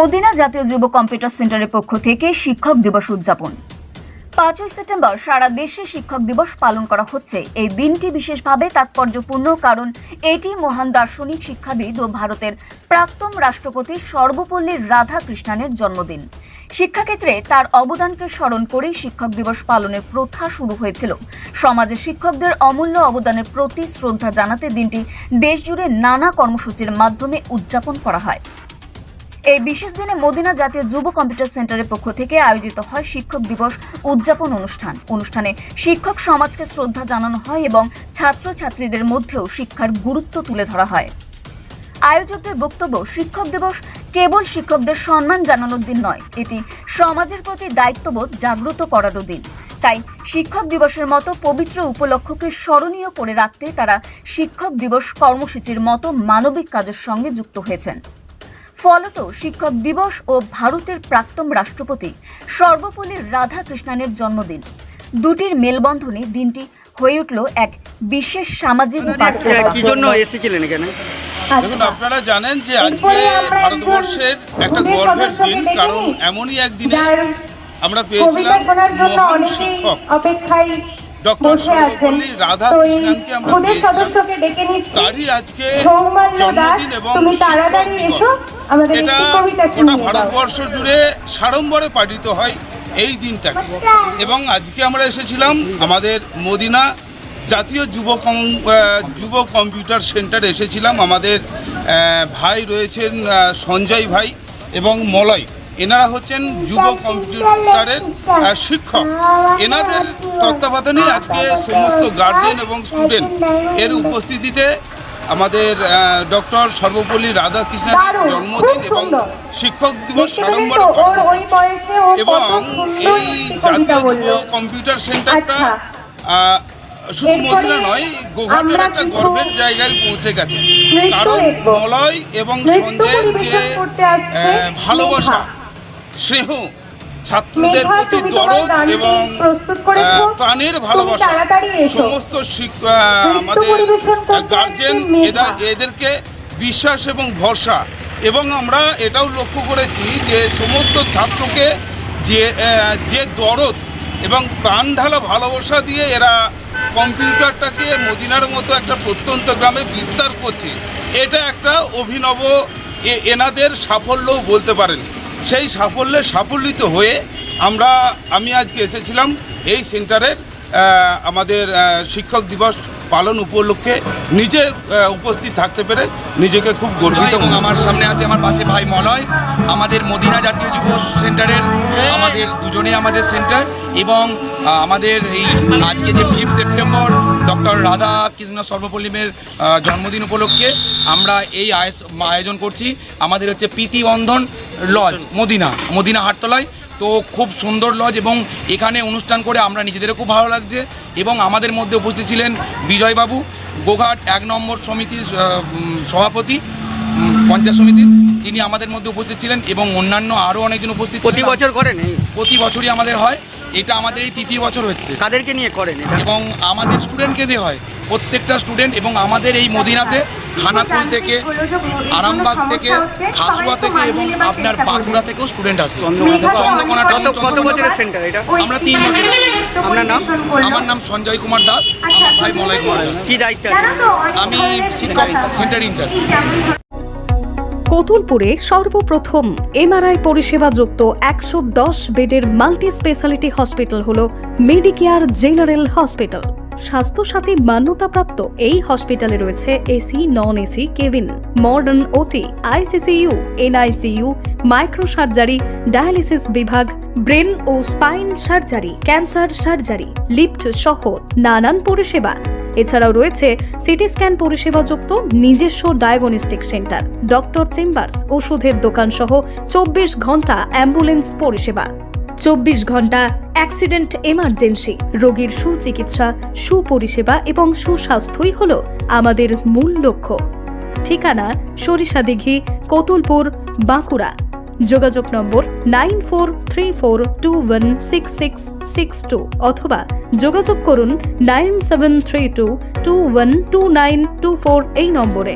Medina জাতীয় যুব computer সেন্টারের পক্ষ থেকে শিক্ষক দিবস উদযাপন। 5ই সেপ্টেম্বর সারা দেশে শিক্ষক দিবস পালন করা হচ্ছে। এই দিনটি বিশেষভাবে তাৎপর্যপূর্ণ কারণ এটি মহান দার্শনিক, শিক্ষাবিদ ও ভারতের প্রাক্তন রাষ্ট্রপতি সর্বপল্লী রাধাকৃষ্ণনের জন্মদিন। শিক্ষাক্ষেত্রে তার অবদানকে স্মরণ করেই শিক্ষক দিবস পালনের প্রথা শুরু হয়েছিল। সমাজে শিক্ষকদের অমূল্য অবদানের প্রতি শ্রদ্ধা জানাতে দিনটি দেশজুড়ে নানা কর্মসূচির মাধ্যমে উদযাপন করা হয়। এই বিশেষ দিনে মদিনা জাতীয় যুব কম্পিউটার সেন্টারের পক্ষ থেকে আয়োজিত হয় শিক্ষক দিবস উদযাপন অনুষ্ঠানে শিক্ষক সমাজকে শ্রদ্ধা জানানো হয় এবং ছাত্রছাত্রীদের মধ্যেও শিক্ষার গুরুত্ব তুলে ধরা হয়। আয়োজকদের বক্তব্য, শিক্ষক দিবস কেবল শিক্ষকদের সম্মান জানানোর দিন নয়, এটি সমাজের প্রতি দায়িত্ববোধ জাগ্রত করারও দিন। তাই শিক্ষক দিবসের মতো পবিত্র উপলক্ষকে স্মরণীয় করে রাখতে তারা শিক্ষক দিবস কর্মসূচির মতো মানবিক কাজের সঙ্গে যুক্ত হয়েছেন। ফলত শিক্ষক দিবস ও ভারতের প্রাক্তন রাষ্ট্রপতি সর্বপল্লী রাধাকৃষ্ণনের জন্মদিন দুটির মেলবন্ধনে দিনটি হয়ে উঠল এক বিশেষ সামাজিক বার্তা। কি জন্য এসেছিলেন এখানে? দেখুন, আপনারা জানেন যে আজকে ভারতবর্ষের একটা গর্বের দিন, কারণ এমনই একদিনে আমরা পেয়েছিলাম মহান শিক্ষক ডক্টর সর্বপল্লী রাধাকৃষ্ণনকে আমরা পেয়েছিলাম। তারই আজকে জন্মদিন এবং শিক্ষক দিবস, এটা গোটা ভারতবর্ষ জুড়ে সাড়ম্বরে পালিত হয় এই দিনটাকে। এবং আজকে আমরা এসেছিলাম আমাদের মদিনা জাতীয় যুব কম্পিউটার সেন্টার এসেছিলাম। আমাদের ভাই রয়েছেন সঞ্জয় ভাই এবং মলয়, এনারা হচ্ছেন যুব কম্পিউটারের শিক্ষক। এনাদের তত্ত্বাবধানে আজকে সমস্ত গার্জেন এবং স্টুডেন্ট এর উপস্থিতিতে আমাদের ডক্টর সর্বপল্লী রাধাকৃষ্ণের জন্মদিন এবং শিক্ষক দিবস সাড়ম্বরে পালন হচ্ছে। এবং এই জাতীয় যুব কম্পিউটার সেন্টারটা শুধু মদিনা নয়, গোঘাটের একটা গর্বের জায়গায় পৌঁছে গেছে। কারণ মলয় এবং সঞ্জয়ের যে ভালোবাসা, স্নেহ, ছাত্রদের প্রতি দরদ এবং প্রাণের ভালোবাসা, সমস্ত আমাদের গার্জেন এদেরকে বিশ্বাস এবং ভরসা। এবং আমরা এটাও লক্ষ্য করেছি যে সমস্ত ছাত্রকে যে দরদ এবং প্রাণ ঢালা ভালোবাসা দিয়ে এরা কম্পিউটারটাকে মদিনার মতো একটা প্রত্যন্ত গ্রামে বিস্তার করছে, এটা একটা অভিনব এনাদের সাফল্যও বলতে পারেন। সেই সাফল্যে সাফল্যিত হয়ে আমি আজকে এসেছিলাম এই সেন্টারের আমাদের শিক্ষক দিবস পালন উপলক্ষে নিজে উপস্থিত থাকতে পেরে নিজেকে খুব গর্বিত। এবং আমার সামনে আছে আমার পাশে ভাই মলয়, আমাদের মদিনা জাতীয় যুব সেন্টারের আমাদের দুজনে আমাদের সেন্টার। এবং আমাদের এই আজকে যে 5 সেপ্টেম্বর ডক্টর রাধাকৃষ্ণ সর্বপল্লীমের জন্মদিন উপলক্ষে আমরা এই আয়োজন করছি। আমাদের হচ্ছে প্রীতিবন্ধন লজ মদিনা হাটতলায়। তো খুব সুন্দর লজ এবং এখানে অনুষ্ঠান করে আমরা নিজেদেরও খুব ভালো লাগছে। এবং আমাদের মধ্যে উপস্থিত ছিলেন বিজয়বাবু, গোঘাট 1 নম্বর সমিতির সভাপতি, পঞ্চায়েত সমিতির, তিনি আমাদের মধ্যে উপস্থিত ছিলেন এবং অন্যান্য আরও অনেকজন উপস্থিত। প্রতি বছর করেন? প্রতি বছরই আমাদের হয়, এটা আমাদের এই 3য় বছর হচ্ছে। কাদেরকে নিয়ে করেন? এবং আমাদের স্টুডেন্টকে দিয়ে হয়, প্রত্যেকটা স্টুডেন্ট। এবং আমাদের এই মদিনাতে খানাকুল থেকে, আরামবাগ থেকে, খাসুয়া থেকে এবং আপনার বাঁকুড়া থেকেও স্টুডেন্ট আসে। চন্দ্রকোনা। কত বছরের সেন্টার এটা? আমরা 3 বছর। আপনার নাম? আমার নাম সঞ্জয় কুমার দাস, আমার ভাই মলয় কুমার দাস। কি দায়িত্ব আছে? আমি শিক্ষক সেন্টার ইনচার্জ। কতুলপুরে সর্বপ্রথম এমআরআই পরিষেবা যুক্ত 110 বেডের মাল্টি স্পেশালিটি হসপিটাল হল মেডিকেয়ার জেনারেল হসপিটাল। স্বাস্থ্যসাথী মান্যতাপ্রাপ্ত এই হসপিটালে রয়েছে AC, non AC cabin, modern OT, ICCU, NICU, micro surgery, dialysis বিভাগ, ব্রেন ও spine surgery, cancer surgery, lift সহ নানান পরিষেবা। এছাড়াও রয়েছে সিটি স্ক্যান পরিষেবা যুক্ত নিজস্ব ডায়াগনস্টিক সেন্টার, ডক্টর চেম্বার্স, ওষুধের দোকান সহ 24 ঘন্টা অ্যাম্বুলেন্স পরিষেবা, 24 ঘন্টা অ্যাক্সিডেন্ট এমার্জেন্সি। রোগীর সুচিকিৎসা, সুপরিষেবা এবং সুস্বাস্থ্যই হল আমাদের মূল লক্ষ্য। ঠিকানা সরিষাদিঘি, কতুলপুর, বাঁকুড়া। যোগাযোগ নম্বর 9434216662 অথবা যোগাযোগ করুন 9732212924 এই নম্বরে।